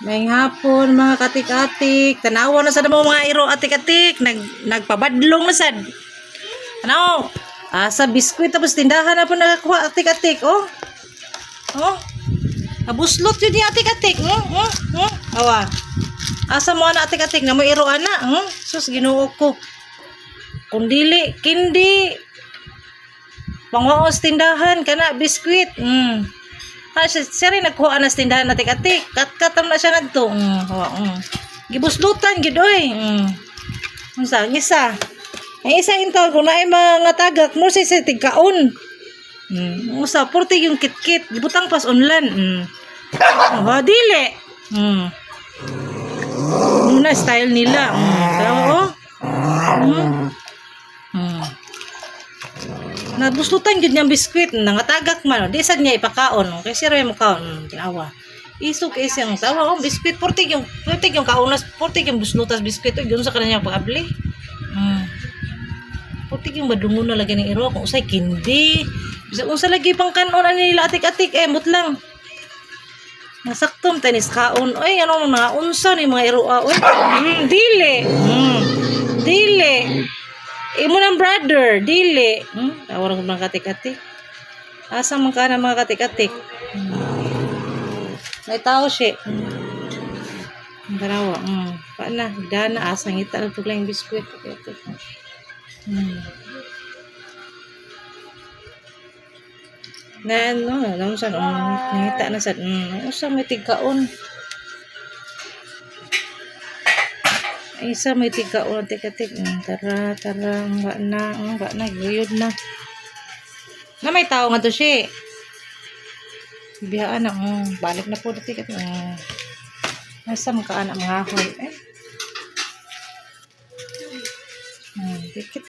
May hapon mga katik-atik. Tanawa na sa mo mga iro atik-atik. Nagpabadlong na sad. Ano? Sa biskwit tapos tindahan na po nakakuha atik-atik. Oh. Oh. Nabuslot yun yung atik-atik. Awa. Asa mo na atik-atik na mo iro ana. Sus ginuo ko. Kundili, kindi. Pangwaos tindahan kana biskwit. Siya rin nagkuha na sa tindahan na atik-atik. Kat-katam na siya nagto. Gibuslutan gid oy. Unsa ngisa? Ang isa intaw kung naay mga tagak mo si tigkaon. Usa porte yung kit-kit gibutang pas unlan. Dili. Muna style nila. Tao. Nabuslutan gid niyang biskwit nangatagak man di sad niya ipakaon kay sira mo kaon tinawa isog kay siyang tawa biskwit portig yung kaunas portig yung buslutas biskwit gyud sa kananya pag-abli portig yung madungo na lagi ng iro kung usay kindi bisa unsa lagi pang kanon ani nila atik-atik mut lang nasaktom tenis kaon oy ano mga unsa ni mga iro dili dili imo ng brother, dili. Tawag ko mga katik-katik. Asa man ka na mga katik-katik. Naitaw siya. Darawa. Paana, dana, asa ngita lang lang yung biskwit. Na ano, alam sa ngita na sa, usang may tigkaon. Isa may tigkaon tik-tik. Tara, nga na, guyod na. Na may tao nga to siya. Biyaan na, balik na po na tik-tik. Nasa mukhaan ang mga hoy.